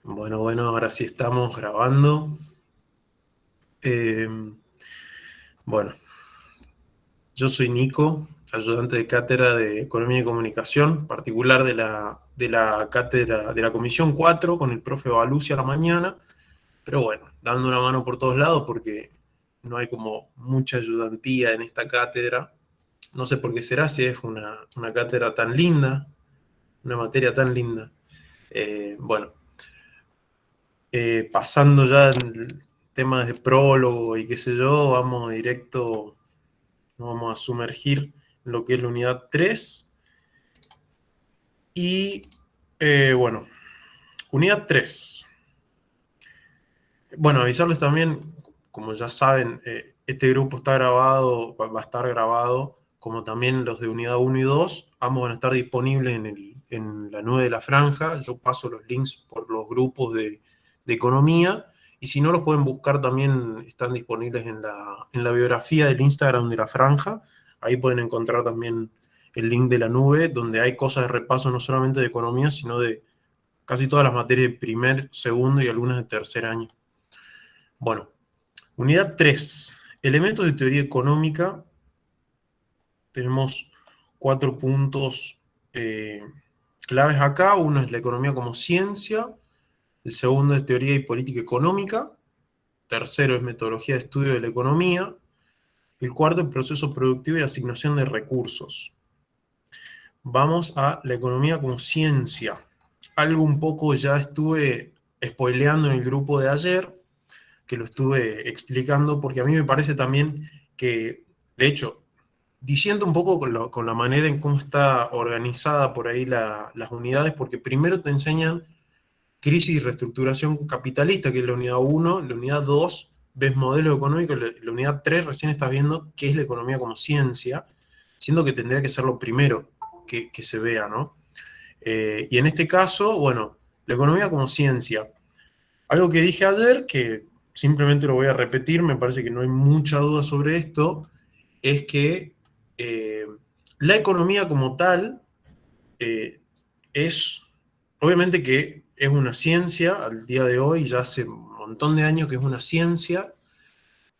Bueno, ahora sí estamos grabando. Eh, bueno, yo soy Nico, ayudante de cátedra de Economía y Comunicación, particular de la cátedra de la Comisión 4 con el profe Baluci a la mañana, pero bueno, dando una mano por todos lados porque no hay como mucha ayudantía en esta cátedra. No sé por qué será, si es una cátedra tan linda, una materia tan linda. Bueno, pasando ya en temas de prólogo y qué sé yo, vamos directo, nos vamos a sumergir en lo que es la unidad 3. Y bueno, unidad 3. Bueno, avisarles también, como ya saben, este grupo está grabado, va a estar grabado, como también los de unidad 1 y 2. Ambos van a estar disponibles en la nube de la franja. Yo paso los links por los grupos de economía. Y si no, los pueden buscar también, están disponibles en la biografía del Instagram de la franja. Ahí pueden encontrar también el link de la nube, donde hay cosas de repaso no solamente de economía, sino de casi todas las materias de primer, segundo y algunas de tercer año. Bueno, unidad 3. Elementos de teoría económica. Tenemos 4 puntos claves acá. Uno es la economía como ciencia. El segundo es teoría y política económica. Tercero es metodología de estudio de la economía. El cuarto es proceso productivo y asignación de recursos. Vamos a la economía como ciencia. Algo un poco ya estuve spoileando en el grupo de ayer, que lo estuve explicando, porque a mí me parece también que, de hecho, diciendo un poco con la manera en cómo está organizada por ahí las unidades, porque primero te enseñan crisis y reestructuración capitalista, que es la unidad 1, la unidad 2 ves modelo económico, la unidad 3 recién estás viendo qué es la economía como ciencia, siendo que tendría que ser lo primero que se vea, ¿no? Y en este caso, bueno, la economía como ciencia. Algo que dije ayer, que simplemente lo voy a repetir, me parece que no hay mucha duda sobre esto, es que eh, la economía como tal eh, es, obviamente que es una ciencia al día de hoy, ya hace un montón de años que es una ciencia,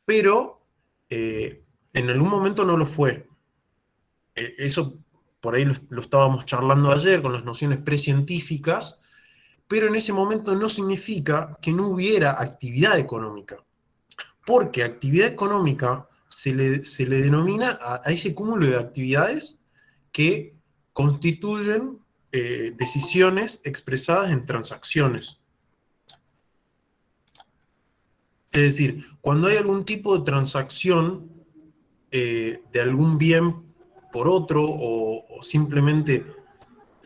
pero en algún momento no lo fue. Eso por ahí lo estábamos charlando ayer con las nociones precientíficas, pero en ese momento no significa que no hubiera actividad económica, porque actividad económica se le denomina a ese cúmulo de actividades que constituyen decisiones expresadas en transacciones. Es decir, cuando hay algún tipo de transacción de algún bien por otro o simplemente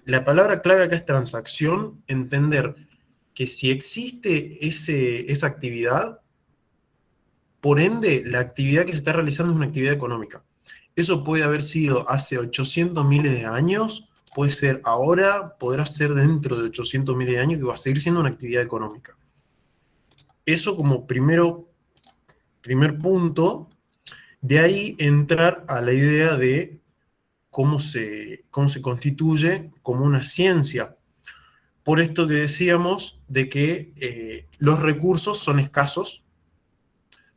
la palabra clave acá es transacción, entender que si existe esa actividad, por ende, la actividad que se está realizando es una actividad económica. Eso puede haber sido hace 800 miles de años, puede ser ahora, podrá ser dentro de 800 miles de años, que va a seguir siendo una actividad económica. Eso como primer punto, de ahí entrar a la idea de cómo se constituye como una ciencia. Por esto que decíamos de que los recursos son escasos.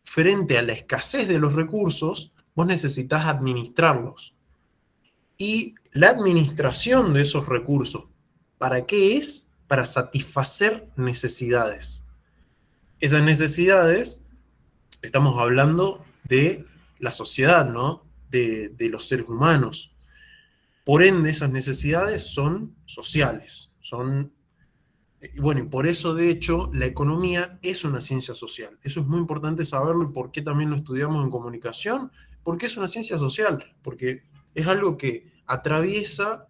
Frente a la escasez de los recursos, vos necesitas administrarlos. Y la administración de esos recursos, ¿para qué es? Para satisfacer necesidades. Esas necesidades, estamos hablando de la sociedad, ¿no? De los seres humanos. Por ende, esas necesidades son sociales, bueno, y por eso, de hecho, la economía es una ciencia social. Eso es muy importante saberlo y por qué también lo estudiamos en comunicación. ¿Por qué es una ciencia social? Porque es algo que atraviesa,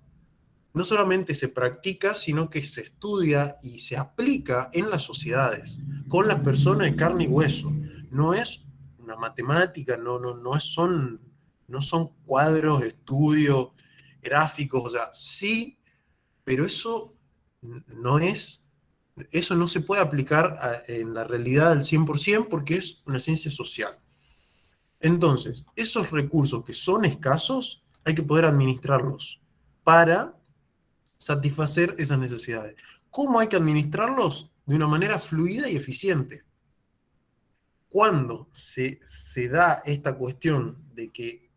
no solamente se practica, sino que se estudia y se aplica en las sociedades, con las personas de carne y hueso. No es una matemática, no son cuadros, estudios, gráficos, o sea, sí, pero no es, eso no se puede aplicar en la realidad al 100% porque es una ciencia social. Entonces, esos recursos que son escasos, hay que poder administrarlos para satisfacer esas necesidades. ¿Cómo hay que administrarlos? de una manera fluida y eficiente. Cuando se da esta cuestión de que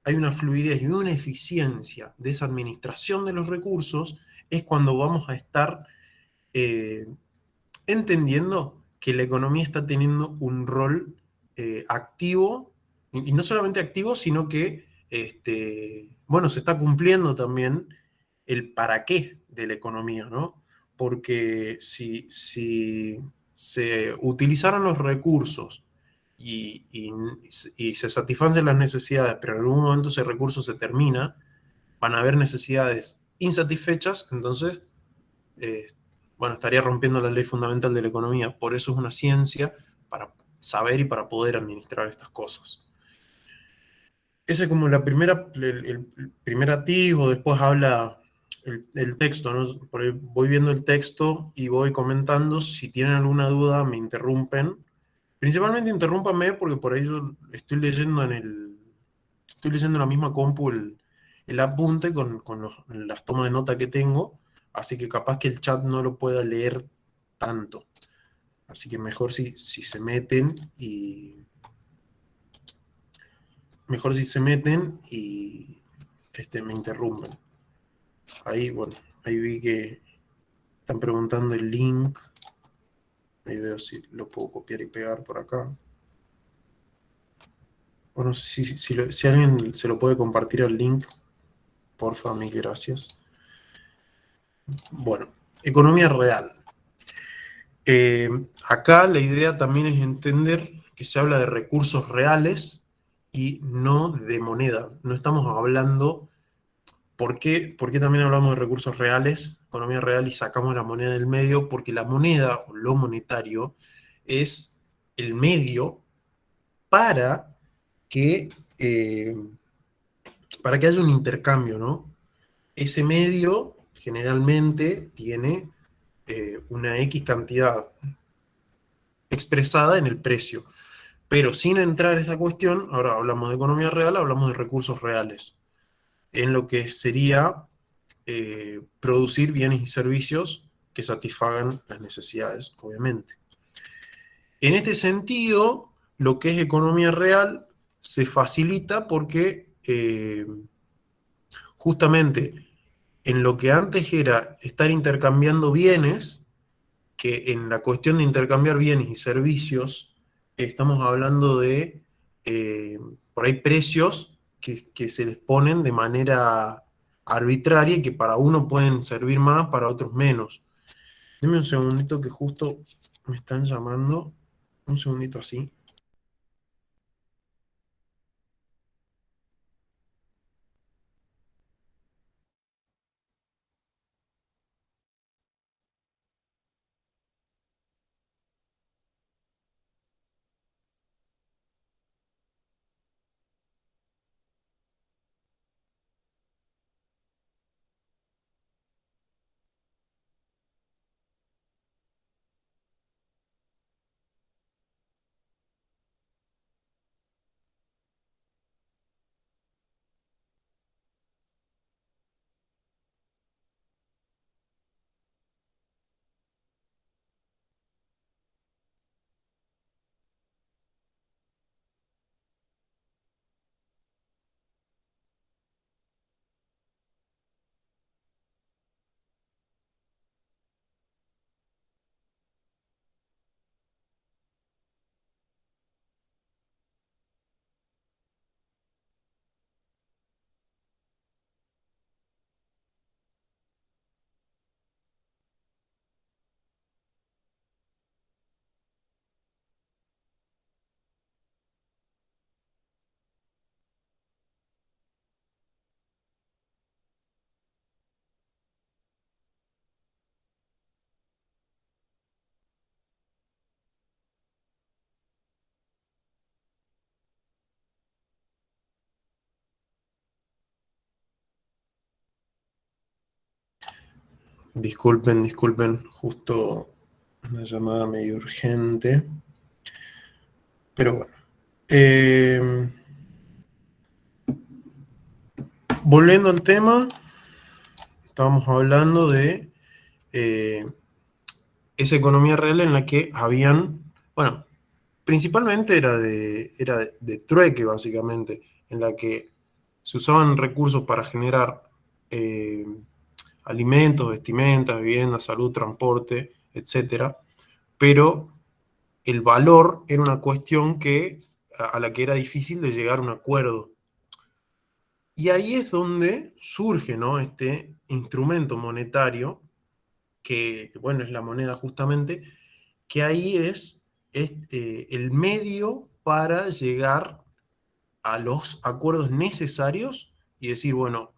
hay una fluidez y una eficiencia de esa administración de los recursos, es cuando vamos a estar eh, entendiendo que la economía está teniendo un rol activo, y no solamente activo, sino que, bueno, se está cumpliendo también el para qué de la economía, ¿no? Porque si se utilizaran los recursos y se satisfacen las necesidades, pero en algún momento ese recurso se termina, van a haber necesidades insatisfechas, entonces eh, bueno, estaría rompiendo la ley fundamental de la economía. Por eso es una ciencia para saber y para poder administrar estas cosas. Ese es como el primer atisbo, después habla el texto, ¿no? Por ahí voy viendo el texto y voy comentando. Si tienen alguna duda, me interrumpen. Principalmente interrúmpame porque por ahí yo estoy leyendo en la misma compu el apunte con las tomas de nota que tengo, así que capaz que el chat no lo pueda leer tanto. Así que mejor si se meten y mejor si se meten y me interrumpen. Ahí, bueno, ahí vi que están preguntando el link. Ahí veo si lo puedo copiar y pegar por acá. Bueno, si alguien se lo puede compartir al link, porfa, mil gracias. Bueno, economía real. Acá la idea también es entender que se habla de recursos reales y no de moneda. No estamos hablando. ¿Por qué también hablamos de recursos reales, economía real y sacamos la moneda del medio? Porque la moneda o lo monetario es el medio para que, eh, para que haya un intercambio, ¿no? Ese medio generalmente tiene una X cantidad expresada en el precio. Pero sin entrar a esa cuestión, ahora hablamos de economía real, hablamos de recursos reales, en lo que sería producir bienes y servicios que satisfagan las necesidades, obviamente. En este sentido, lo que es economía real se facilita porque justamente en lo que antes era estar intercambiando bienes, que en la cuestión de intercambiar bienes y servicios, estamos hablando de eh, por ahí precios que se les ponen de manera arbitraria y que para uno pueden servir más, para otros menos. Deme un segundito que justo me están llamando. Un segundito así. Disculpen, justo una llamada medio urgente. Pero bueno. Eh, Volviendo al tema, estábamos hablando de esa economía real en la que habían, bueno, principalmente era de trueque, básicamente, en la que se usaban recursos para generar eh, alimentos, vestimentas, vivienda, salud, transporte, etcétera, pero el valor era una cuestión a la que era difícil de llegar a un acuerdo. Y ahí es donde surge, ¿no?, este instrumento monetario, bueno, es la moneda justamente, que ahí es el medio para llegar a los acuerdos necesarios y decir, bueno,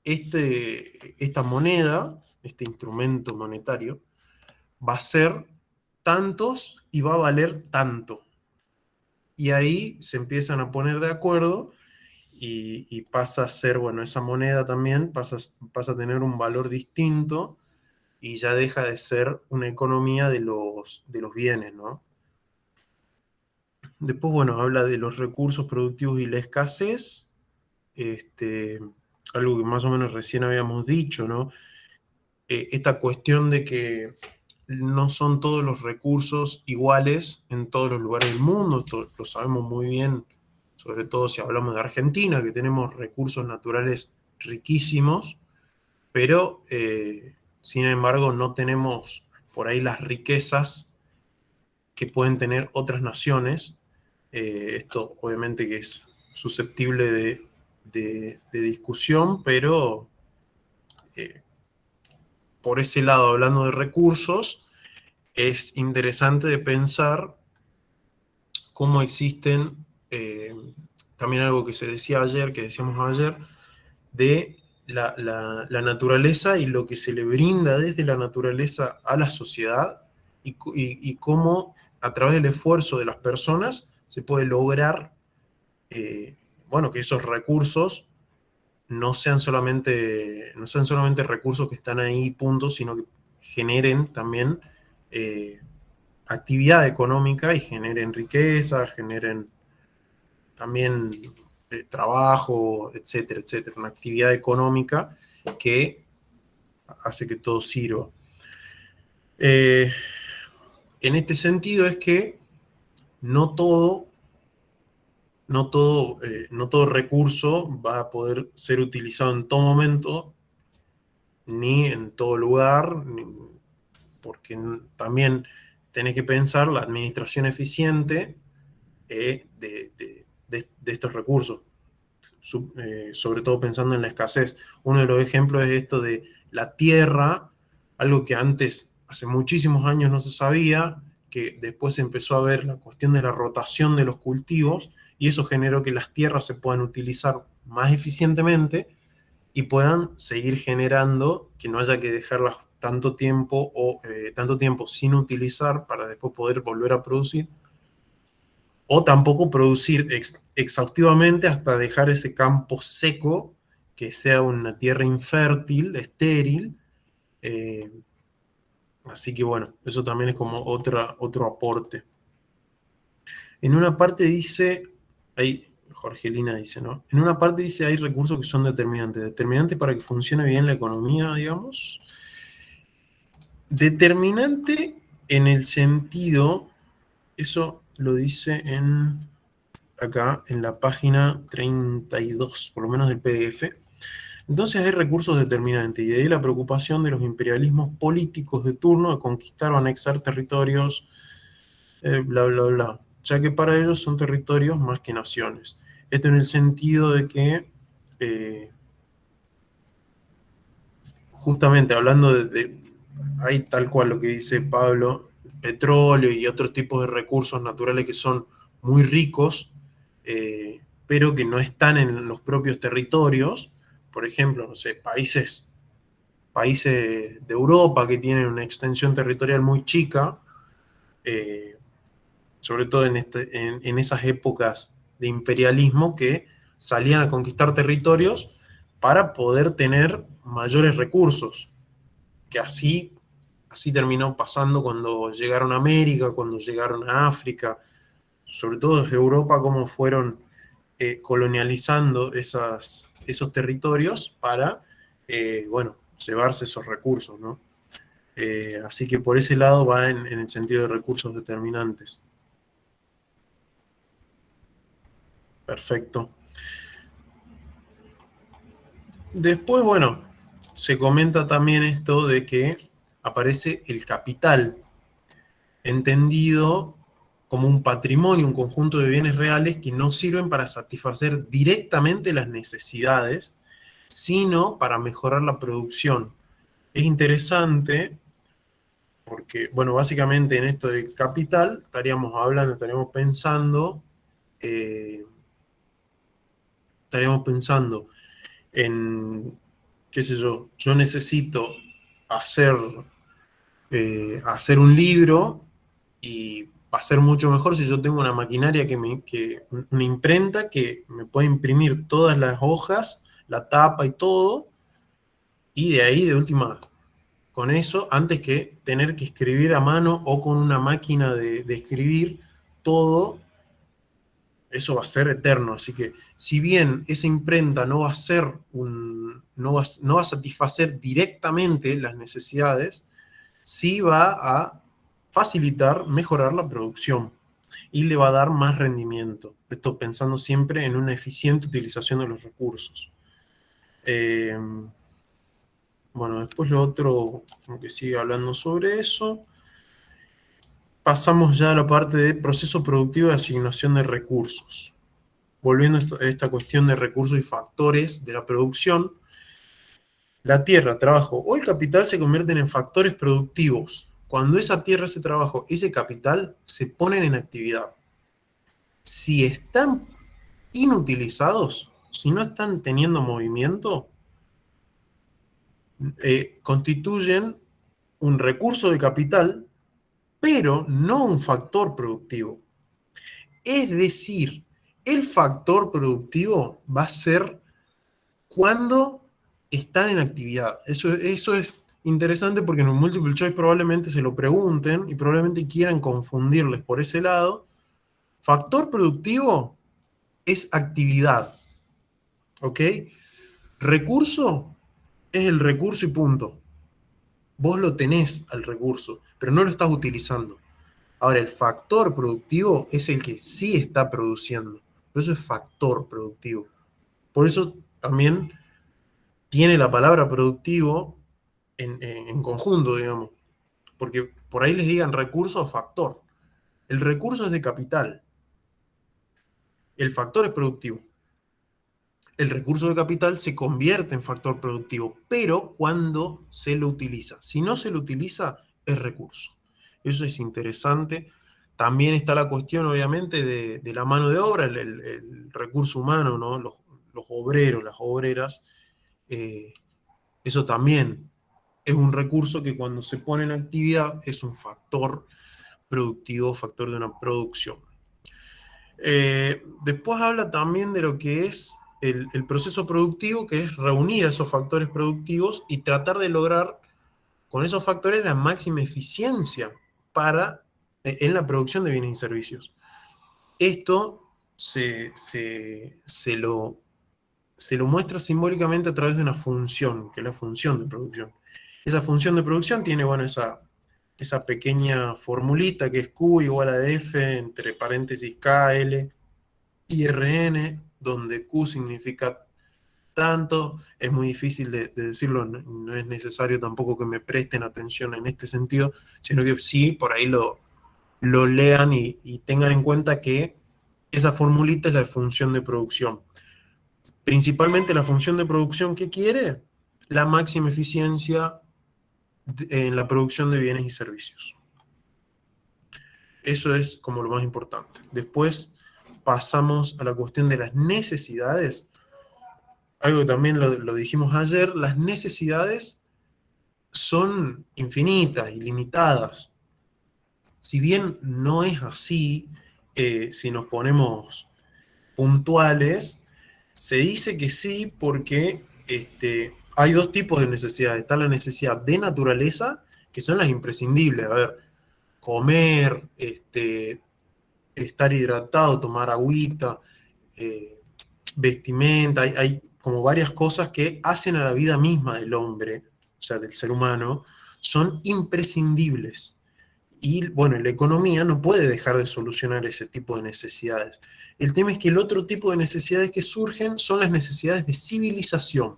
esta moneda, este instrumento monetario, va a ser tantos y va a valer tanto. Y ahí se empiezan a poner de acuerdo y pasa a ser, bueno, esa moneda también pasa a tener un valor distinto y ya deja de ser una economía de los bienes, ¿no? Después, bueno, habla de los recursos productivos y la escasez, este, algo que más o menos recién habíamos dicho, ¿no? Esta cuestión de que no son todos los recursos iguales en todos los lugares del mundo, esto lo sabemos muy bien, sobre todo si hablamos de Argentina, que tenemos recursos naturales riquísimos, pero sin embargo no tenemos por ahí las riquezas que pueden tener otras naciones. Esto obviamente que es susceptible de discusión, pero eh, por ese lado, hablando de recursos, es interesante de pensar cómo existen, eh, también algo que se decía ayer, que decíamos ayer, de la naturaleza y lo que se le brinda desde la naturaleza a la sociedad y cómo a través del esfuerzo de las personas se puede lograr, bueno, que esos recursos no sean solamente recursos que están ahí, puntos, sino que generen también eh, actividad económica y generen riqueza, generen también trabajo, etcétera, etcétera. Una actividad económica que hace que todo sirva. Eh, en este sentido es que no todo, no todo recurso va a poder ser utilizado en todo momento, ni en todo lugar, porque también tenés que pensar la administración eficiente de estos recursos, sobre todo pensando en la escasez. Uno de los ejemplos es esto de la tierra, algo que antes, hace muchísimos años no se sabía, que después se empezó a ver la cuestión de la rotación de los cultivos, y eso generó que las tierras se puedan utilizar más eficientemente y puedan seguir generando, que no haya que dejarlas tanto tiempo sin utilizar para después poder volver a producir, o tampoco producir exhaustivamente hasta dejar ese campo seco, que sea una tierra infértil, estéril. eh, Así que bueno, eso también es como otro aporte. En una parte dice, Jorgelina dice, ¿no? En una parte dice hay recursos que son determinantes para que funcione bien la economía, digamos. Determinante en el sentido, eso lo dice acá en la página 32, por lo menos del PDF. Entonces hay recursos determinantes, y de ahí la preocupación de los imperialismos políticos de turno de conquistar o anexar territorios, bla, bla, bla, ya que para ellos son territorios más que naciones. Esto en el sentido de que, justamente hablando hay tal cual lo que dice Pablo, petróleo y otros tipos de recursos naturales que son muy ricos, pero que no están en los propios territorios. Por ejemplo, no sé, países de Europa que tienen una extensión territorial muy chica, eh, sobre todo en esas épocas de imperialismo, que salían a conquistar territorios para poder tener mayores recursos, que así terminó pasando cuando llegaron a América, cuando llegaron a África, sobre todo desde Europa, cómo fueron colonializando esos territorios para, bueno, llevarse esos recursos, ¿no? Así que por ese lado va en el sentido de recursos determinantes. Perfecto. Después, bueno, se comenta también esto de que aparece el capital, entendido como un patrimonio, un conjunto de bienes reales que no sirven para satisfacer directamente las necesidades, sino para mejorar la producción. Es interesante porque, bueno, básicamente en esto de capital estaríamos eh, pensando en, qué sé yo necesito hacer, hacer un libro y va a ser mucho mejor si yo tengo una maquinaria una imprenta que me puede imprimir todas las hojas, la tapa y todo, y de ahí de última con eso, antes que tener que escribir a mano o con una máquina de escribir todo, eso va a ser eterno. Así que, si bien esa imprenta no va a ser no va a satisfacer directamente las necesidades, sí va a facilitar, mejorar la producción y le va a dar más rendimiento. Esto pensando siempre en una eficiente utilización de los recursos. Eh, bueno, después lo otro, como que sigue hablando sobre eso. Pasamos ya a la parte de proceso productivo de asignación de recursos. Volviendo a esta cuestión de recursos y factores de la producción, la tierra, trabajo o el capital se convierten en factores productivos cuando esa tierra, ese trabajo, ese capital se ponen en actividad. Si están inutilizados, si no están teniendo movimiento, constituyen un recurso de capital, pero no un factor productivo. Es decir, el factor productivo va a ser cuando están en actividad. Eso es interesante porque en un multiple choice probablemente se lo pregunten y probablemente quieran confundirles por ese lado. Factor productivo es actividad, ¿ok? Recurso es el recurso y punto. Vos lo tenés al recurso, pero no lo estás utilizando. Ahora, el factor productivo es el que sí está produciendo. Por eso es factor productivo. Por eso también tiene la palabra productivo en conjunto, digamos. Porque por ahí les digan recurso o factor. El recurso es de capital. El factor es productivo. El recurso de capital se convierte en factor productivo, pero cuando se lo utiliza. Si no se lo utiliza, es recurso. Eso es interesante. También está la cuestión, obviamente, de la mano de obra, el recurso humano, ¿no? Los obreros, las obreras. eh, Eso también es un recurso que cuando se pone en actividad es un factor productivo, factor de una producción. Después habla también de lo que es el proceso productivo, que es reunir esos factores productivos y tratar de lograr con esos factores la máxima eficiencia en la producción de bienes y servicios. Esto se lo muestra simbólicamente a través de una función, que es la función de producción. Esa función de producción tiene, bueno, esa pequeña formulita que es Q igual a F entre paréntesis K, L y RN, donde Q significa tanto, es muy difícil de decirlo, no es necesario tampoco que me presten atención en este sentido, sino que sí, por ahí lo lean y tengan en cuenta que esa formulita es la función de producción. Principalmente la función de producción que quiere la máxima eficiencia en la producción de bienes y servicios. Eso es como lo más importante. Después pasamos a la cuestión de las necesidades. Algo que también lo dijimos ayer, las necesidades son infinitas, ilimitadas. Si bien no es así, si nos ponemos puntuales, se dice que sí porque hay dos tipos de necesidades. Está la necesidad de naturaleza, que son las imprescindibles. A ver, comer, estar hidratado, tomar agüita, eh, vestimenta. Hay como varias cosas que hacen a la vida misma del hombre, o sea, del ser humano, son imprescindibles. Y bueno, la economía no puede dejar de solucionar ese tipo de necesidades. El tema es que el otro tipo de necesidades que surgen son las necesidades de civilización.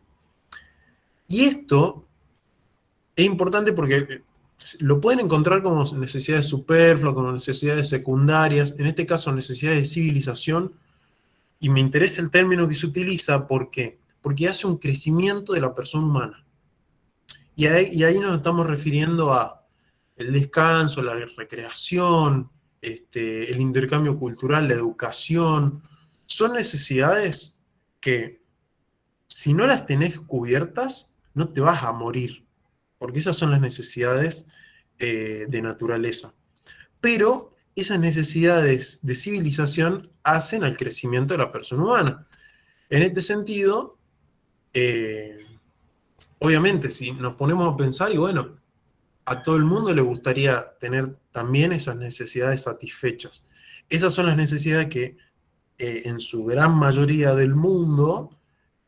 Y esto es importante porque lo pueden encontrar como necesidades superfluas, como necesidades secundarias, en este caso necesidades de civilización, y me interesa el término que se utiliza, ¿por qué? Porque hace un crecimiento de la persona humana. Y ahí nos estamos refiriendo a el descanso, la recreación, el intercambio cultural, la educación. Son necesidades que si no las tenés cubiertas, no te vas a morir, porque esas son las necesidades de naturaleza. Pero esas necesidades de civilización hacen al crecimiento de la persona humana. En este sentido, eh, obviamente, si nos ponemos a pensar, y bueno, a todo el mundo le gustaría tener también esas necesidades satisfechas. Esas son las necesidades que en su gran mayoría del mundo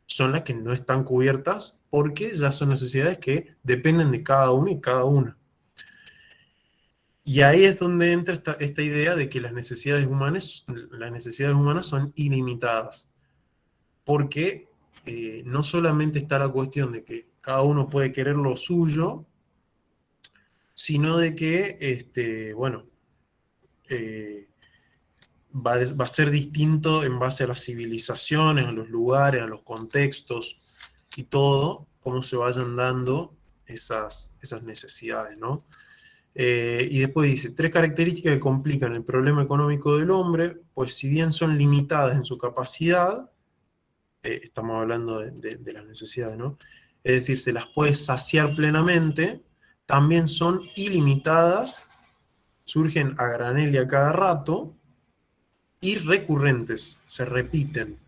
son las que no están cubiertas porque ya son necesidades que dependen de cada uno y cada una. Y ahí es donde entra esta idea de que las necesidades humanas son ilimitadas, porque no solamente está la cuestión de que cada uno puede querer lo suyo, sino de que, bueno, eh, va a ser distinto en base a las civilizaciones, a los lugares, a los contextos y todo, cómo se vayan dando esas necesidades, ¿no? Y después dice, tres características que complican el problema económico del hombre, pues si bien son limitadas en su capacidad, estamos hablando de las necesidades, ¿no? Es decir, se las puede saciar plenamente, también son ilimitadas, surgen a granel y a cada rato, y recurrentes, se repiten.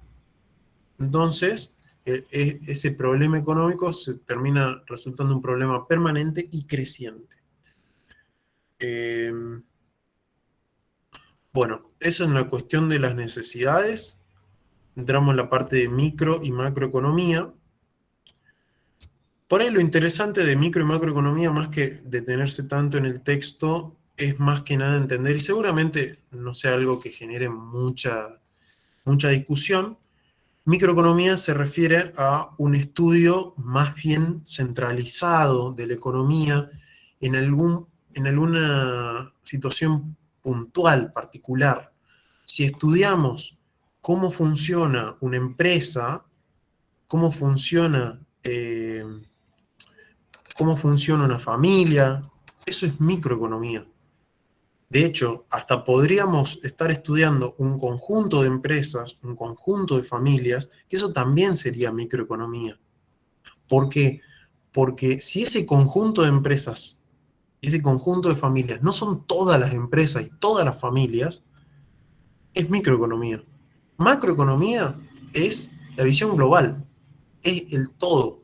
Entonces, ese problema económico se termina resultando un problema permanente y creciente. Eh, bueno, eso es la cuestión de las necesidades. Entramos en la parte de micro y macroeconomía. Por ahí lo interesante de micro y macroeconomía, más que detenerse tanto en el texto, es más que nada entender, y seguramente no sea algo que genere mucha discusión. Microeconomía se refiere a un estudio más bien centralizado de la economía en alguna situación puntual, particular. Si estudiamos cómo funciona una empresa, cómo funciona, cómo funciona una familia, eso es microeconomía. De hecho, hasta podríamos estar estudiando un conjunto de empresas, un conjunto de familias, que eso también sería microeconomía. ¿Por qué? Porque si ese conjunto de empresas, ese conjunto de familias, no son todas las empresas y todas las familias, es microeconomía. Macroeconomía es la visión global, es el todo.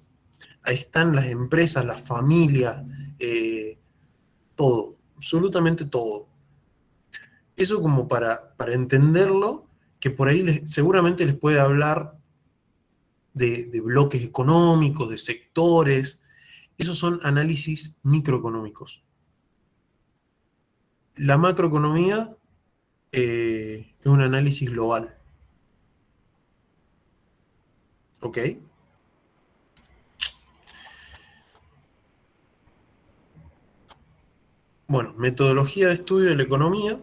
Ahí están las empresas, las familias, todo, absolutamente todo. Eso como para entenderlo, que por ahí seguramente les puede hablar de bloques económicos, de sectores. Esos son análisis microeconómicos. La macroeconomía es un análisis global. ¿Ok? Bueno, metodología de estudio de la economía.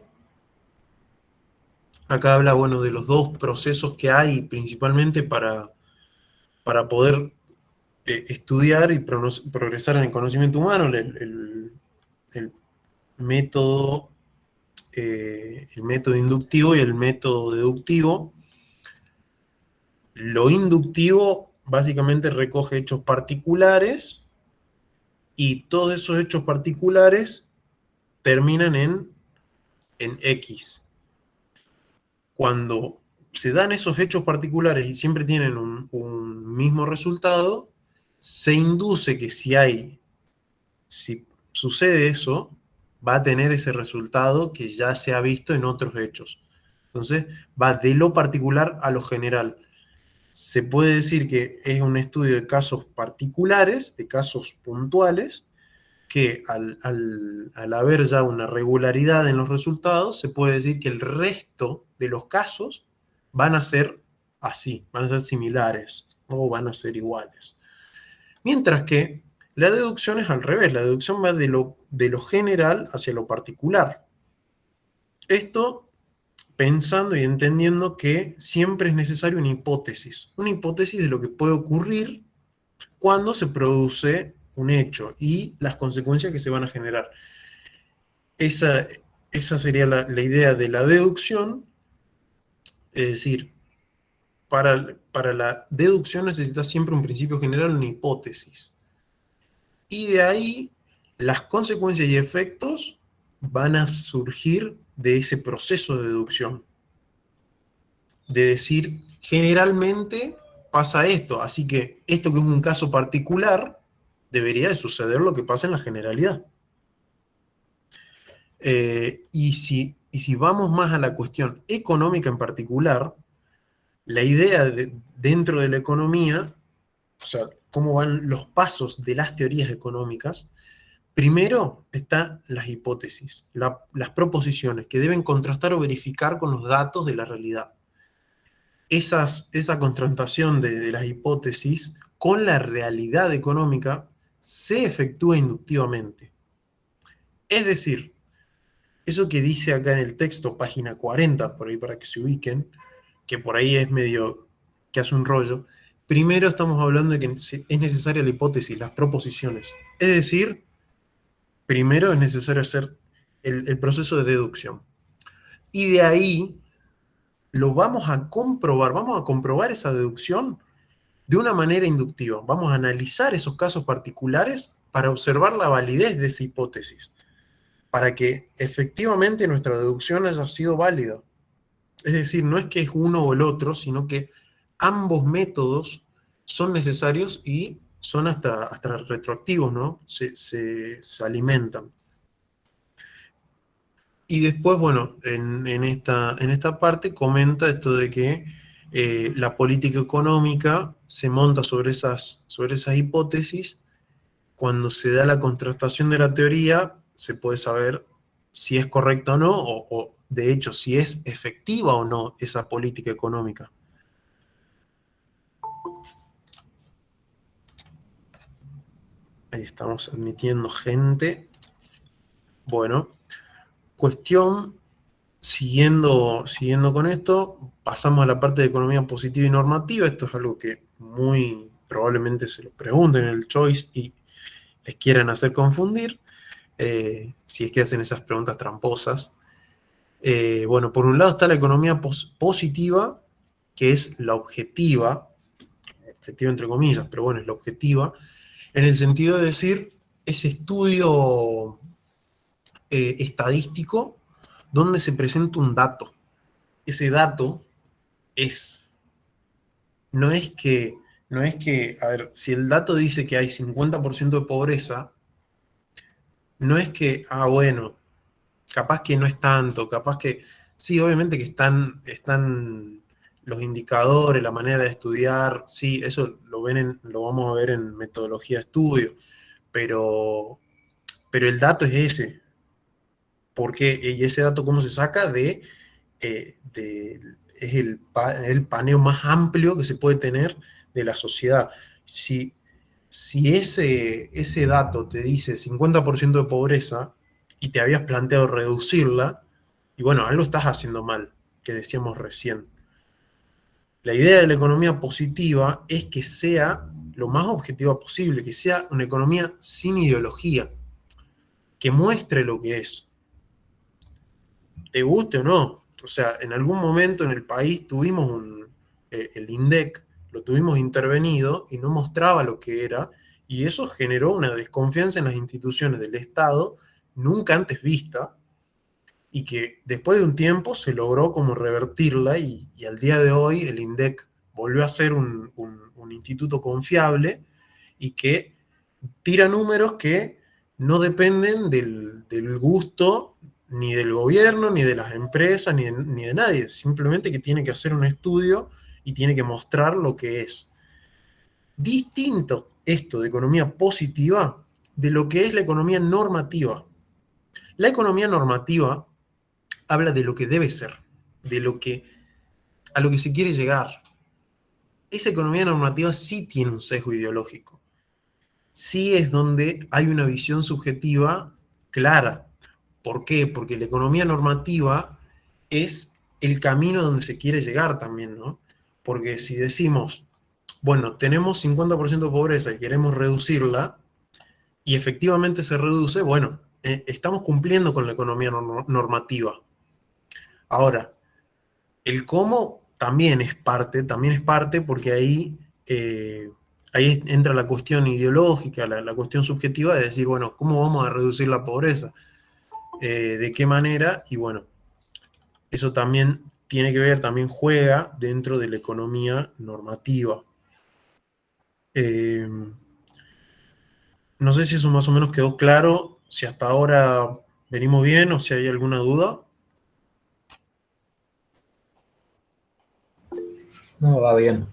Acá habla, bueno, de los dos procesos que hay principalmente para poder estudiar y progresar en el conocimiento humano, el método, el método inductivo y el método deductivo. Lo inductivo básicamente recoge hechos particulares y todos esos hechos particulares terminan en X. Cuando se dan esos hechos particulares y siempre tienen un mismo resultado, se induce que si sucede eso, va a tener ese resultado que ya se ha visto en otros hechos. Entonces, va de lo particular a lo general. Se puede decir que es un estudio de casos particulares, de casos puntuales, que al haber ya una regularidad en los resultados, se puede decir que el resto de los casos van a ser así, van a ser similares o van a ser iguales. Mientras que la deducción es al revés, la deducción va de lo general hacia lo particular. Esto pensando y entendiendo que siempre es necesaria una hipótesis de lo que puede ocurrir cuando se produce un hecho y las consecuencias que se van a generar. Esa, esa sería la idea de la deducción, es decir, para la deducción necesitas siempre un principio general, una hipótesis. Y de ahí las consecuencias y efectos van a surgir de ese proceso de deducción. De decir, generalmente pasa esto, así que esto que es un caso particular, debería de suceder lo que pasa en la generalidad. Y si vamos más a la cuestión económica en particular, la idea dentro de la economía, o sea, cómo van los pasos de las teorías económicas, primero están las hipótesis, las proposiciones que deben contrastar o verificar con los datos de la realidad. Esa contrastación de las hipótesis con la realidad económica se efectúa inductivamente. Es decir, eso que dice acá en el texto, página 40, por ahí para que se ubiquen, que por ahí es medio que hace un rollo, primero estamos hablando de que es necesaria la hipótesis, las proposiciones. Es decir, primero es necesario hacer el proceso de deducción. Y de ahí lo vamos a comprobar esa deducción de una manera inductiva. Vamos a analizar esos casos particulares para observar la validez de esa hipótesis, para que efectivamente nuestra deducción haya sido válida. Es decir, no es que es uno o el otro, sino que ambos métodos son necesarios y son hasta retroactivos, ¿no? Se alimentan. Y después, bueno, en esta parte comenta esto de que la política económica se monta sobre esas hipótesis. Cuando se da la contrastación de la teoría, se puede saber si es correcta o no, o de hecho, si es efectiva o no esa política económica. Ahí estamos admitiendo gente. Bueno, cuestión, siguiendo con esto, pasamos a la parte de economía positiva y normativa. Esto es algo que muy probablemente se lo pregunten en el choice y les quieran hacer confundir, si es que hacen esas preguntas tramposas. Bueno, por un lado está la economía positiva, que es la objetiva entre comillas, pero bueno, es la objetiva, en el sentido de decir, ese estudio estadístico donde se presenta un dato. Ese dato no es que, a ver, si el dato dice que hay 50% de pobreza, no es que, bueno, capaz que no es tanto, capaz que, sí, obviamente que están los indicadores, la manera de estudiar, sí, eso lo vamos a ver en metodología de estudio, pero el dato es ese. ¿Y ese dato cómo se saca? Es el paneo más amplio que se puede tener de la sociedad. Si ese dato te dice 50% de pobreza y te habías planteado reducirla, y bueno, algo estás haciendo mal, que decíamos recién. La idea de la economía positiva es que sea lo más objetiva posible, que sea una economía sin ideología, que muestre lo que es, te guste o no. O sea, en algún momento en el país tuvimos el INDEC, lo tuvimos intervenido y no mostraba lo que era, y eso generó una desconfianza en las instituciones del Estado nunca antes vista, y que después de un tiempo se logró como revertirla, y al día de hoy el INDEC volvió a ser un instituto confiable y que tira números que no dependen del gusto ni del gobierno, ni de las empresas, ni de nadie. Simplemente que tiene que hacer un estudio y tiene que mostrar lo que es. Distinto esto de economía positiva de lo que es la economía normativa. La economía normativa habla de lo que debe ser, de lo que, a lo que se quiere llegar. Esa economía normativa sí tiene un sesgo ideológico. Sí es donde hay una visión subjetiva clara. ¿Por qué? Porque la economía normativa es el camino donde se quiere llegar también, ¿no? Porque si decimos, bueno, tenemos 50% de pobreza y queremos reducirla, y efectivamente se reduce, bueno, estamos cumpliendo con la economía normativa. Ahora, el cómo también es parte porque ahí entra la cuestión ideológica, la cuestión subjetiva de decir, bueno, ¿cómo vamos a reducir la pobreza? ¿De qué manera? Y bueno, eso también tiene que ver, también juega dentro de la economía normativa. No sé si eso más o menos quedó claro, si hasta ahora venimos bien o si hay alguna duda. No, va bien.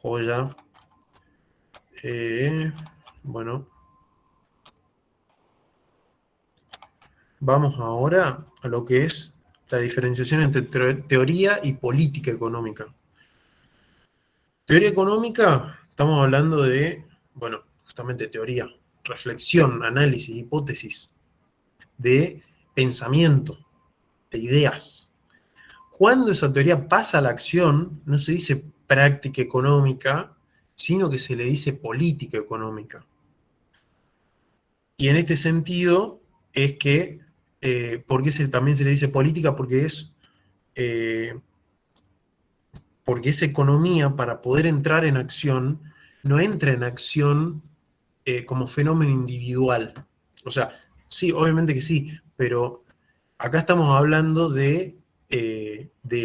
Joya. Bueno, vamos ahora a lo que es la diferenciación entre teoría y política económica. Teoría económica, estamos hablando de, bueno, justamente teoría, reflexión, análisis, hipótesis, de pensamiento, de ideas. Cuando esa teoría pasa a la acción, no se dice práctica económica, sino que se le dice política económica. Y en este sentido es que, ¿por qué también se le dice política? Eh, porque esa economía, para poder entrar en acción, no entra en acción como fenómeno individual. O sea, sí, obviamente que sí, pero acá estamos hablando de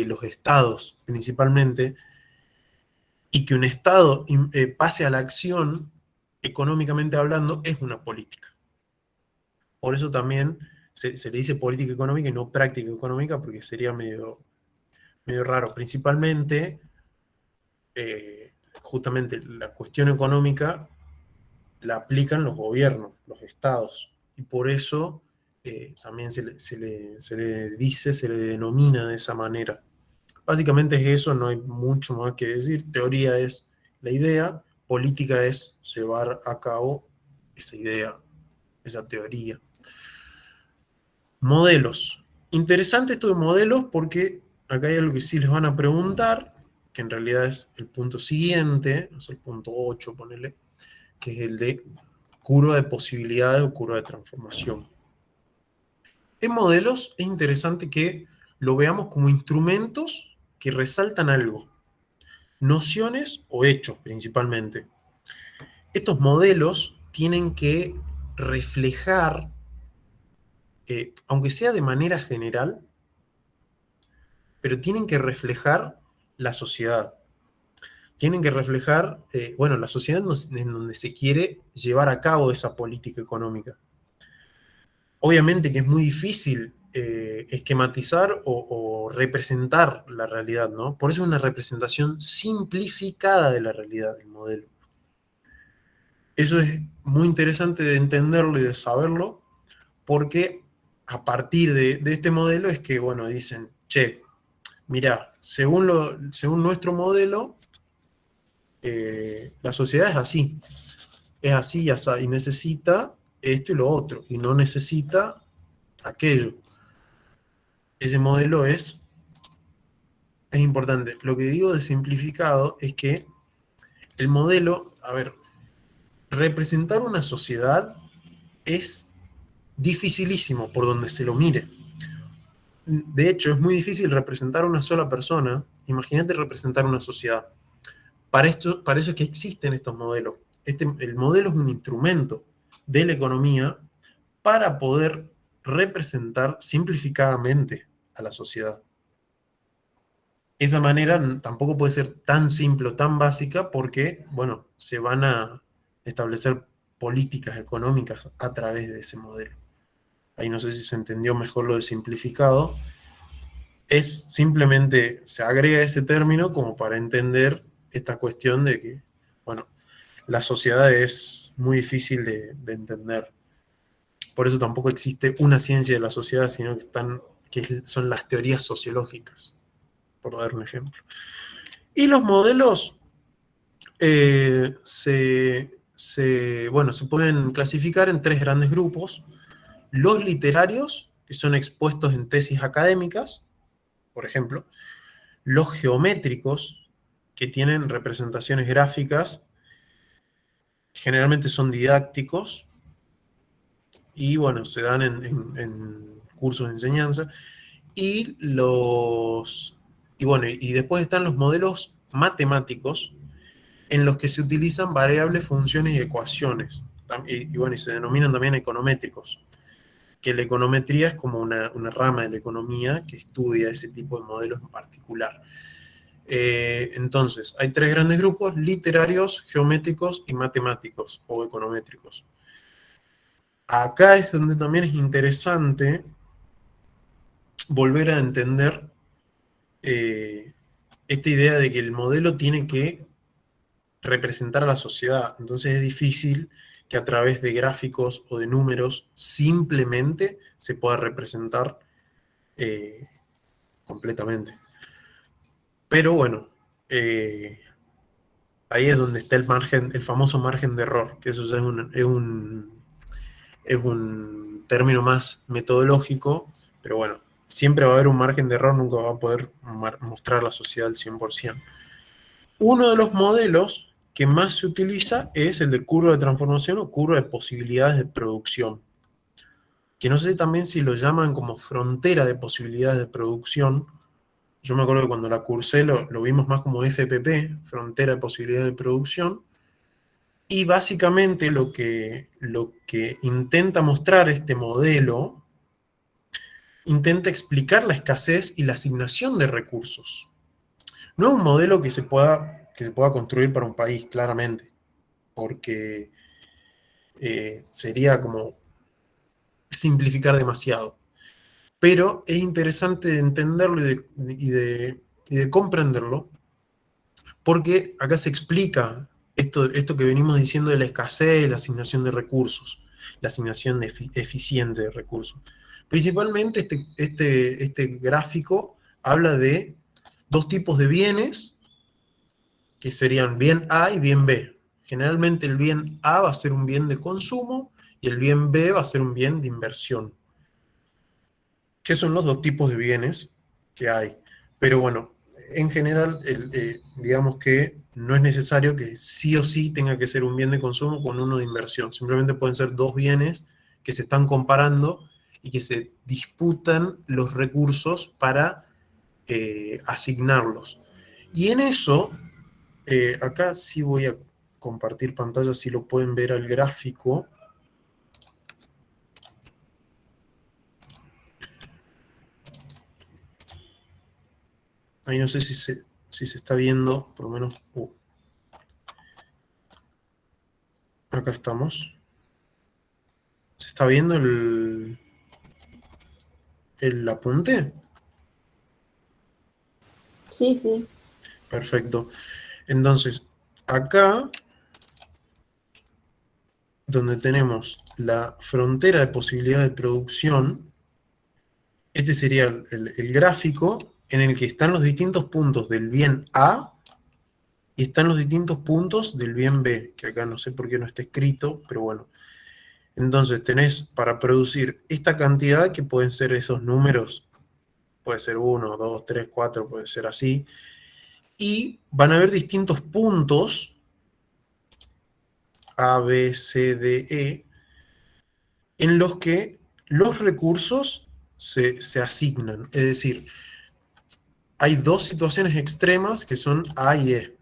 los estados principalmente, y que un estado pase a la acción, económicamente hablando, es una política. Por eso también se le dice política económica y no práctica económica, porque sería medio raro. Principalmente, justamente la cuestión económica la aplican los gobiernos, los estados. Y por eso también se le dice, se le denomina de esa manera. Básicamente es eso, no hay mucho más que decir. Teoría es la idea, política es llevar a cabo esa idea, esa teoría. Modelos. Interesante esto de modelos porque acá hay algo que sí les van a preguntar, que en realidad es el punto siguiente, es el punto 8, ponele, que es el de curva de posibilidades o curva de transformación. En modelos es interesante que lo veamos como instrumentos que resaltan algo, nociones o hechos principalmente. Estos modelos tienen que reflejar, aunque sea de manera general, pero tienen que reflejar la sociedad. Tienen que reflejar, bueno, la sociedad en donde se quiere llevar a cabo esa política económica. Obviamente que es muy difícil esquematizar o representar la realidad, ¿no? Por eso es una representación simplificada de la realidad, del modelo. Eso es muy interesante de entenderlo y de saberlo, porque a partir de este modelo es que, bueno, dicen, che, mirá, según nuestro modelo, la sociedad es así y así, y necesita esto y lo otro, y no necesita aquello. Ese modelo es importante. Lo que digo de simplificado es que el modelo, a ver, representar una sociedad es dificilísimo por donde se lo mire. De hecho, es muy difícil representar a una sola persona. Imagínate representar una sociedad. Para eso es que existen estos modelos. El modelo es un instrumento de la economía para poder representar simplificadamente a la sociedad. Esa manera tampoco puede ser tan simple o tan básica porque, bueno, se van a establecer políticas económicas a través de ese modelo. Ahí no sé si se entendió mejor lo de simplificado. Es simplemente, se agrega ese término como para entender esta cuestión de que, bueno, la sociedad es muy difícil de entender. Por eso tampoco existe una ciencia de la sociedad, sino que son las teorías sociológicas, por dar un ejemplo. Y los modelos bueno, se pueden clasificar en tres grandes grupos. Los literarios, que son expuestos en tesis académicas, por ejemplo. Los geométricos, que tienen representaciones gráficas, generalmente son didácticos, y bueno, se dan en cursos de enseñanza. Y después están los modelos matemáticos, en los que se utilizan variables, funciones y ecuaciones. Y se denominan también econométricos, que la econometría es como una rama de la economía que estudia ese tipo de modelos en particular. Entonces, hay tres grandes grupos: literarios, geométricos y matemáticos o econométricos. Acá es donde también es interesante volver a entender esta idea de que el modelo tiene que representar a la sociedad. Entonces es difícil que a través de gráficos o de números simplemente se pueda representar completamente. Pero bueno, ahí es donde está el famoso margen de error, que eso ya es un término más metodológico, pero bueno, siempre va a haber un margen de error, nunca va a poder mostrar la sociedad al 100%. Uno de los modelos que más se utiliza es el de curva de transformación o curva de posibilidades de producción, que no sé también si lo llaman como frontera de posibilidades de producción. Yo me acuerdo que cuando la cursé lo vimos más como FPP, frontera de posibilidades de producción, y básicamente lo que intenta mostrar este modelo, intenta explicar la escasez y la asignación de recursos. No es un modelo que se pueda construir para un país, claramente, porque sería como simplificar demasiado. Pero es interesante de entenderlo y de comprenderlo, porque acá se explica esto que venimos diciendo de la escasez, la asignación de recursos, la asignación eficiente de recursos. Principalmente este gráfico habla de dos tipos de bienes, que serían bien A y bien B. Generalmente el bien A va a ser un bien de consumo y el bien B va a ser un bien de inversión, que son los dos tipos de bienes que hay. Pero bueno, en general, digamos que no es necesario que sí o sí tenga que ser un bien de consumo con uno de inversión. Simplemente pueden ser dos bienes que se están comparando y que se disputan los recursos para asignarlos. Y en eso, acá sí voy a compartir pantalla, si lo pueden ver al gráfico. Ahí no sé si se está viendo, por lo menos. Acá estamos. ¿Se está viendo el apunte? Sí, sí. Perfecto. Entonces, acá, donde tenemos la frontera de posibilidad de producción, este sería el gráfico en el que están los distintos puntos del bien A y están los distintos puntos del bien B, que acá no sé por qué no está escrito, pero bueno. Entonces tenés para producir esta cantidad, que pueden ser esos números, puede ser 1, 2, 3, 4, puede ser así, y van a haber distintos puntos, A, B, C, D, E, en los que los recursos se asignan. Es decir, hay dos situaciones extremas que son A y E,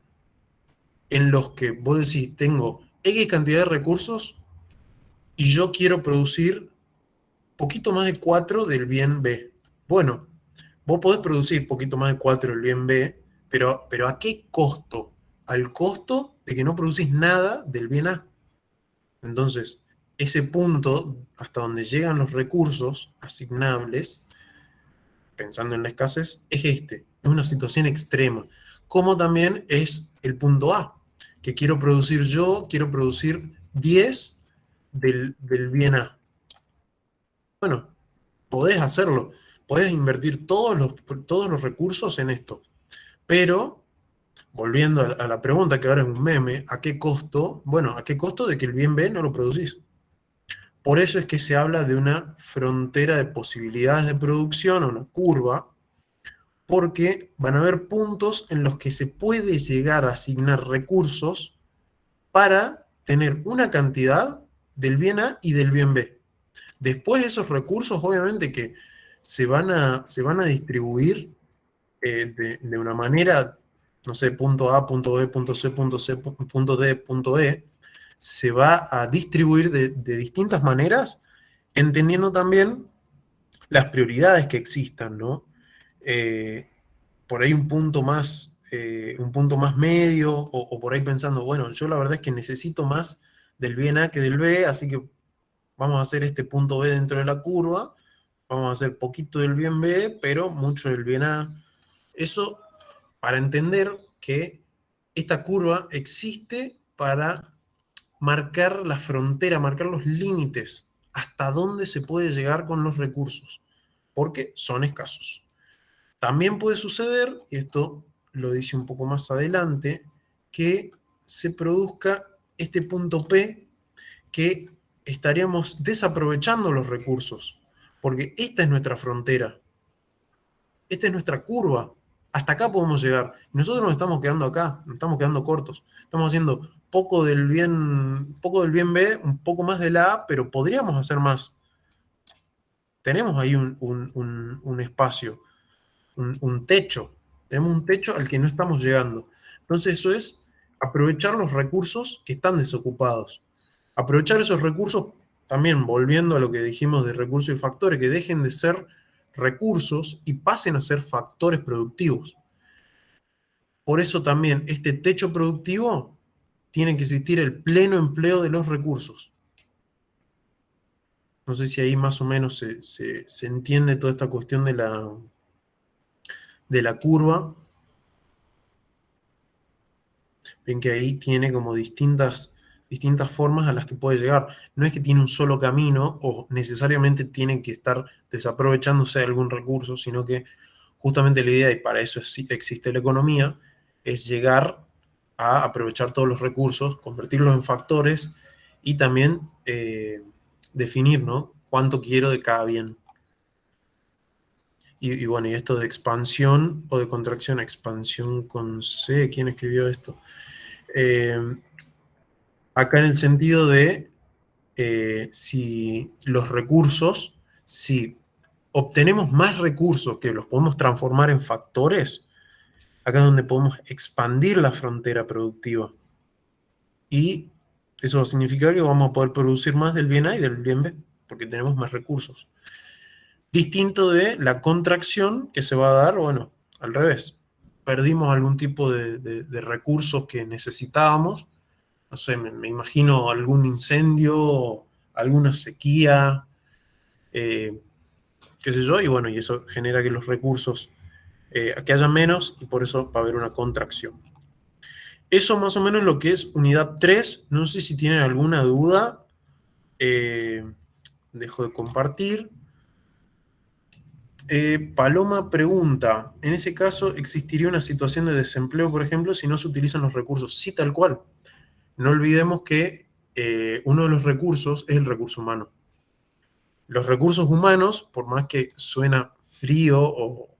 en los que vos decís, tengo X cantidad de recursos y yo quiero producir poquito más de 4 del bien B. Bueno, vos podés producir poquito más de 4 del bien B, pero ¿a qué costo? Al costo de que no producís nada del bien A. Entonces, ese punto hasta donde llegan los recursos asignables, pensando en la escasez, es una situación extrema, como también es el punto A, que quiero producir yo, quiero producir 10 del bien A. Bueno, podés hacerlo, podés invertir todos los recursos en esto, pero volviendo a la pregunta que ahora es un meme, ¿a qué costo? Bueno, ¿a qué costo de que el bien B no lo producís? Por eso es que se habla de una frontera de posibilidades de producción, una curva, porque van a haber puntos en los que se puede llegar a asignar recursos para tener una cantidad del bien A y del bien B. Después esos recursos, obviamente que se van a distribuir de una manera, no sé, punto A, punto B, punto C, punto C, punto D, punto E, se va a distribuir de distintas maneras, entendiendo también las prioridades que existan, ¿no? Eh, por ahí un punto más medio, o por ahí pensando, bueno, yo la verdad es que necesito más del bien A que del B, así que vamos a hacer este punto B dentro de la curva, vamos a hacer poquito del bien B, pero mucho del bien A. Eso para entender que esta curva existe para marcar la frontera, marcar los límites, hasta dónde se puede llegar con los recursos, porque son escasos. También puede suceder, y esto lo dice un poco más adelante, que se produzca este punto P, que estaríamos desaprovechando los recursos, porque esta es nuestra frontera, esta es nuestra curva, hasta acá podemos llegar. Y nosotros nos estamos quedando acá, nos estamos quedando cortos. Estamos haciendo poco del bien B, un poco más de la A, pero podríamos hacer más. Tenemos ahí un espacio, un techo. Tenemos un techo al que no estamos llegando. Entonces eso es aprovechar los recursos que están desocupados. Aprovechar esos recursos, también volviendo a lo que dijimos de recursos y factores, que dejen de ser recursos y pasen a ser factores productivos. Por eso también este techo productivo tiene que existir el pleno empleo de los recursos. No sé si ahí más o menos se entiende toda esta cuestión de la curva. Ven que ahí tiene como distintas formas a las que puede llegar. No es que tiene un solo camino o necesariamente tiene que estar desaprovechándose de algún recurso, sino que justamente la idea, y para eso existe la economía, es llegar a aprovechar todos los recursos, convertirlos en factores y también definir, ¿no? Cuánto quiero de cada bien. Y bueno, y esto de expansión o de contracción, expansión con C, ¿quién escribió esto? Eh, Acá en el sentido de si los recursos, si obtenemos más recursos que los podemos transformar en factores, acá es donde podemos expandir la frontera productiva. Y eso va a significar que vamos a poder producir más del bien A y del bien B, porque tenemos más recursos. Distinto de la contracción que se va a dar, bueno, al revés. Perdimos algún tipo de recursos que necesitábamos. No sé, me imagino algún incendio, alguna sequía, qué sé yo, y bueno, y eso genera que los recursos, que haya menos, y por eso va a haber una contracción. Eso más o menos lo que es unidad 3. No sé si tienen alguna duda. Dejo de compartir. Paloma pregunta, ¿en ese caso existiría una situación de desempleo, por ejemplo, si no se utilizan los recursos? Sí, tal cual. No olvidemos que uno de los recursos es el recurso humano. Los recursos humanos, por más que suena frío o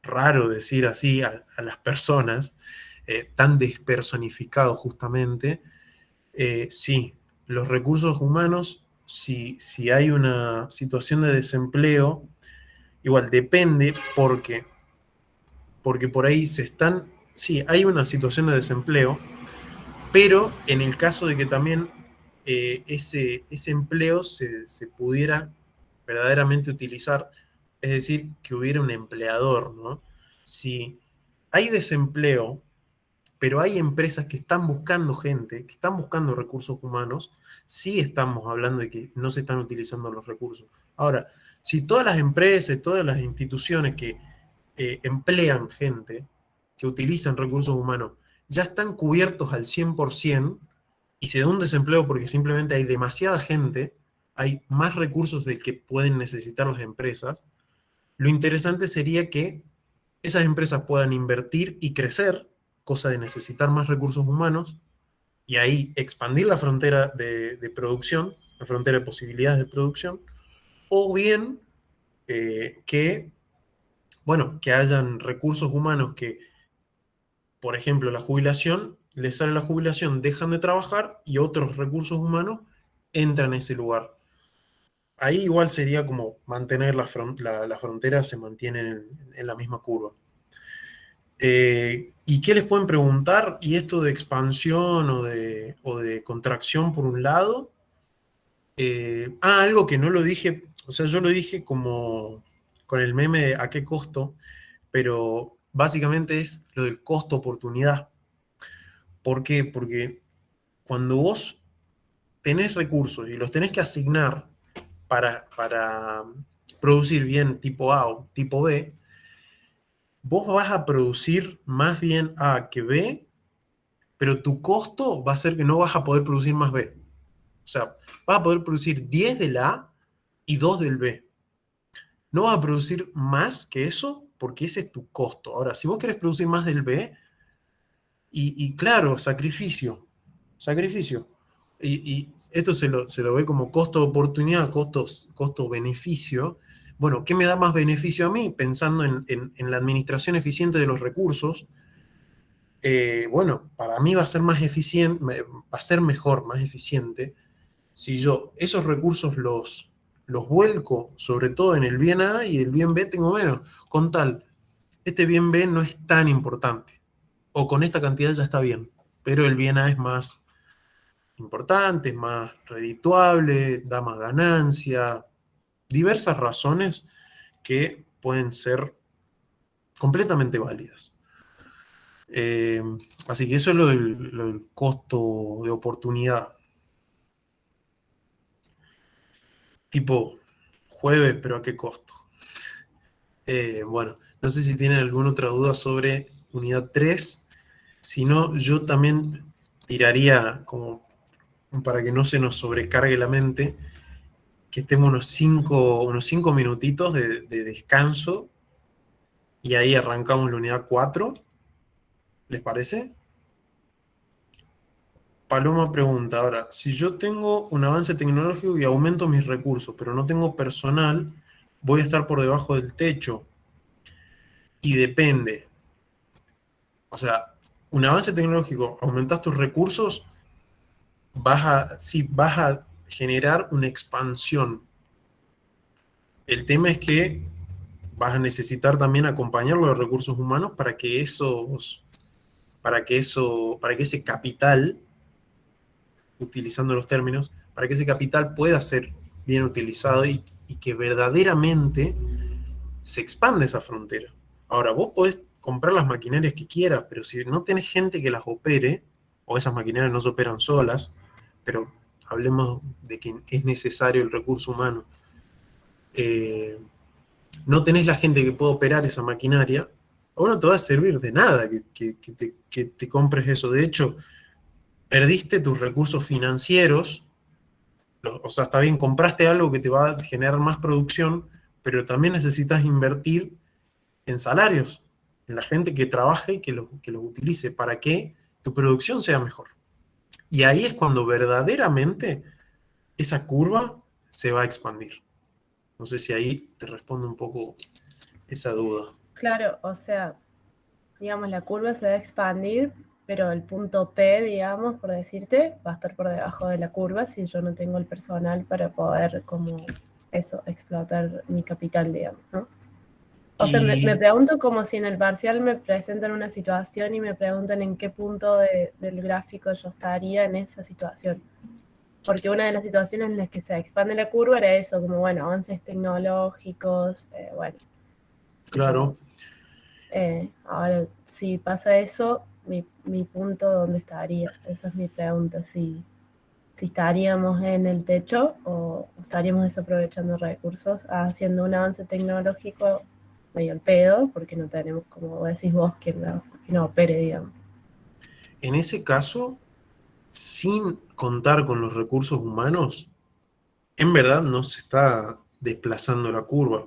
raro decir así a las personas, tan despersonificado justamente, sí, los recursos humanos, si hay una situación de desempleo, igual depende porque por ahí sí, hay una situación de desempleo, pero en el caso de que también ese empleo se pudiera verdaderamente utilizar, es decir, que hubiera un empleador, ¿no? Si hay desempleo, pero hay empresas que están buscando gente, que están buscando recursos humanos, sí estamos hablando de que no se están utilizando los recursos. Ahora, si todas las empresas, todas las instituciones que emplean gente, que utilizan recursos humanos, ya están cubiertos al 100% y se da un desempleo porque simplemente hay demasiada gente, hay más recursos del que pueden necesitar las empresas, lo interesante sería que esas empresas puedan invertir y crecer, cosa de necesitar más recursos humanos, y ahí expandir la frontera de producción, la frontera de posibilidades de producción, o bien que, bueno, que hayan recursos humanos que, por ejemplo, la jubilación, les sale la jubilación, dejan de trabajar y otros recursos humanos entran a ese lugar. Ahí igual sería como mantener la frontera, se mantiene en la misma curva. ¿Y qué les pueden preguntar? ¿Y esto de expansión o de contracción por un lado? Algo que no lo dije, o sea, yo lo dije como con el meme de a qué costo, pero básicamente es lo del costo oportunidad. ¿Por qué? Porque cuando vos tenés recursos y los tenés que asignar para producir bien tipo A o tipo B, vos vas a producir más bien A que B, pero tu costo va a ser que no vas a poder producir más B. O sea, vas a poder producir 10 del A y 2 del B. No vas a producir más que eso porque ese es tu costo. Ahora, si vos querés producir más del B, y claro, sacrificio. Y esto se lo ve como costo de oportunidad, costo-beneficio. Bueno, ¿qué me da más beneficio a mí? Pensando en la administración eficiente de los recursos, bueno, para mí va a ser más eficiente, va a ser mejor, más eficiente, si yo esos recursos los vuelco, sobre todo en el bien A y el bien B tengo menos. Con tal, este bien B no es tan importante, o con esta cantidad ya está bien, pero el bien A es más importante, es más redituable, da más ganancia, diversas razones que pueden ser completamente válidas. Eh, Así que eso es lo del costo de oportunidad. Tipo, jueves, pero ¿a qué costo? Bueno, no sé si tienen alguna otra duda sobre unidad 3. Si no, yo también tiraría, como para que no se nos sobrecargue la mente, que estemos unos cinco minutitos de descanso y ahí arrancamos la unidad 4. ¿Les parece? Paloma pregunta, ahora, si yo tengo un avance tecnológico y aumento mis recursos, pero no tengo personal, voy a estar por debajo del techo. Y depende. O sea, un avance tecnológico, aumentas tus recursos, sí, vas a generar una expansión. El tema es que vas a necesitar también acompañarlo de recursos humanos para que ese capital, utilizando los términos, para que ese capital pueda ser bien utilizado y que verdaderamente se expande esa frontera. Ahora, vos podés comprar las maquinarias que quieras, pero si no tenés gente que las opere, o esas maquinarias no se operan solas, pero hablemos de que es necesario el recurso humano, eh, no tenés la gente que pueda operar esa maquinaria, a vos no te va a servir de nada que te compres eso. De hecho, perdiste tus recursos financieros, o sea, está bien, compraste algo que te va a generar más producción, pero también necesitas invertir en salarios, en la gente que trabaje y que los utilice para que tu producción sea mejor. Y ahí es cuando verdaderamente esa curva se va a expandir. No sé si ahí te respondo un poco esa duda. Claro, o sea, digamos, la curva se va a expandir, pero el punto P, digamos, por decirte, va a estar por debajo de la curva si yo no tengo el personal para poder, como eso, explotar mi capital, digamos, ¿no? O sea, me Y pregunto como si en el parcial me presentan una situación y me preguntan en qué punto del gráfico yo estaría en esa situación. Porque una de las situaciones en las que se expande la curva era eso, como, bueno, avances tecnológicos, bueno, tipo, claro, ahora, si pasa eso, mi punto, ¿dónde estaría? Esa es mi pregunta, si estaríamos en el techo o estaríamos desaprovechando recursos, haciendo un avance tecnológico medio al pedo, porque no tenemos, como decís vos, que no opere, digamos. en ese caso, sin contar con los recursos humanos, en verdad no se está desplazando la curva.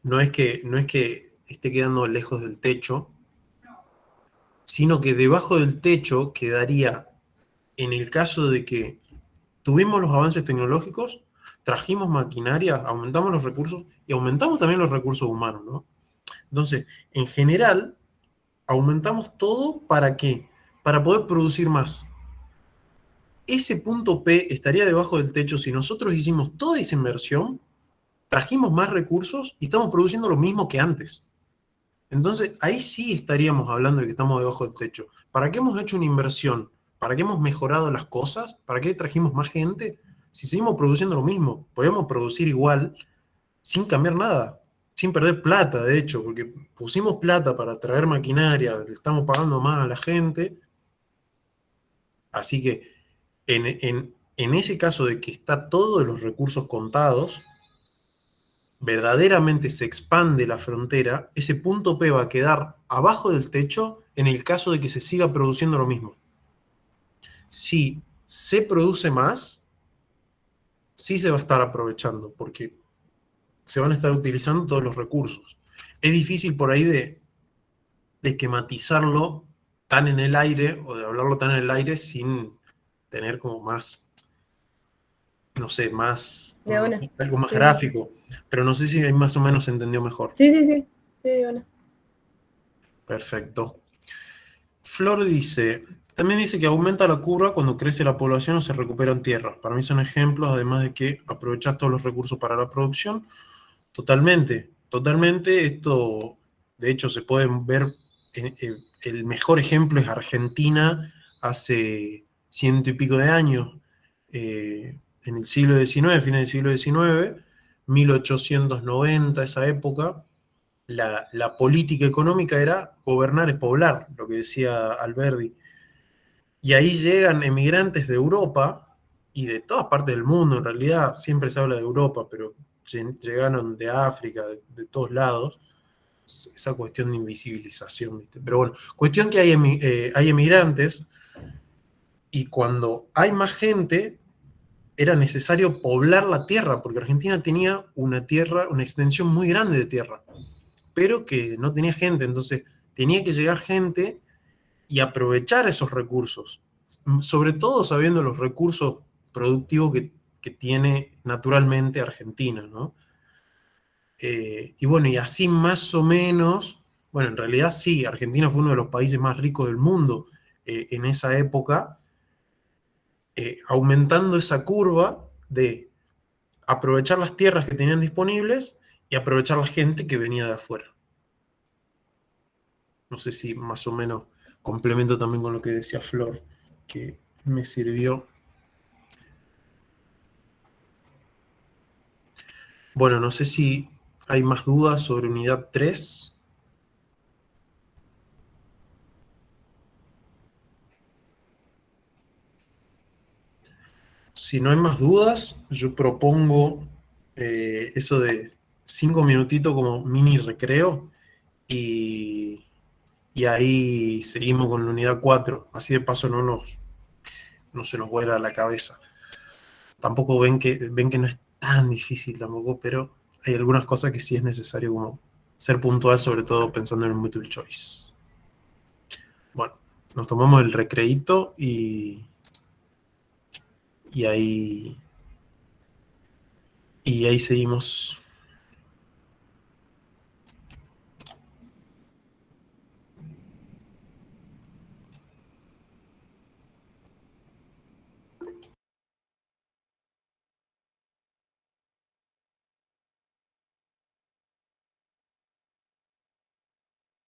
No es que esté quedando lejos del techo, sino que debajo del techo quedaría, en el caso de que tuvimos los avances tecnológicos, trajimos maquinaria, aumentamos los recursos y aumentamos también los recursos humanos, ¿no? Entonces, en general, aumentamos todo ¿para qué? Para poder producir más. Ese punto P estaría debajo del techo si nosotros hicimos toda esa inversión, trajimos más recursos y estamos produciendo lo mismo que antes. Entonces, ahí sí estaríamos hablando de que estamos debajo del techo. ¿Para qué hemos hecho una inversión? ¿Para qué hemos mejorado las cosas? ¿Para qué trajimos más gente? Si seguimos produciendo lo mismo, podemos producir igual sin cambiar nada, sin perder plata, de hecho, porque pusimos plata para traer maquinaria, le estamos pagando más a la gente. Así que en ese caso de que está todos los recursos contados, verdaderamente se expande la frontera, ese punto P va a quedar abajo del techo en el caso de que se siga produciendo lo mismo. Si se produce más, sí se va a estar aprovechando, porque se van a estar utilizando todos los recursos. Es difícil por ahí de esquematizarlo tan en el aire, o de hablarlo tan en el aire sin tener como más, no sé, más, De una. algo más Sí, sí. gráfico, pero no sé si ahí más o menos se entendió mejor. Sí, sí, sí. Sí, de una. Perfecto. Flor dice, también dice que aumenta la curva cuando crece la población o se recuperan tierras. Para mí son ejemplos, además de que aprovechas todos los recursos para la producción. Totalmente, totalmente. Esto, de hecho, se puede ver, el mejor ejemplo es Argentina hace ciento y pico de años, en el siglo XIX, fines del siglo XIX, 1890, esa época. La política económica era gobernar es poblar, lo que decía Alberdi. Y ahí llegan emigrantes de Europa y de todas partes del mundo, en realidad siempre se habla de Europa, pero llegaron de África, de todos lados, esa cuestión de invisibilización, ¿viste? Pero bueno, cuestión que hay emigrantes y cuando hay más gente era necesario poblar la tierra, porque Argentina tenía una tierra, una extensión muy grande de tierra, pero que no tenía gente, entonces tenía que llegar gente y aprovechar esos recursos, sobre todo sabiendo los recursos productivos que tiene naturalmente Argentina, ¿no? Y bueno, y así más o menos, bueno, en realidad sí, Argentina fue uno de los países más ricos del mundo en esa época, aumentando esa curva de aprovechar las tierras que tenían disponibles y aprovechar la gente que venía de afuera. No sé si más o menos complemento también con lo que decía Flor, que me sirvió. Bueno, no sé si hay más dudas sobre unidad 3. Si no hay más dudas, yo propongo eso de 5 minutitos como mini recreo y, y ahí seguimos con la unidad 4. Así de paso no se nos vuela la cabeza. Tampoco ven que no es tan difícil tampoco, pero hay algunas cosas que sí es necesario como ser puntual, sobre todo pensando en el multiple choice. Bueno, nos tomamos el recreíto y ahí seguimos.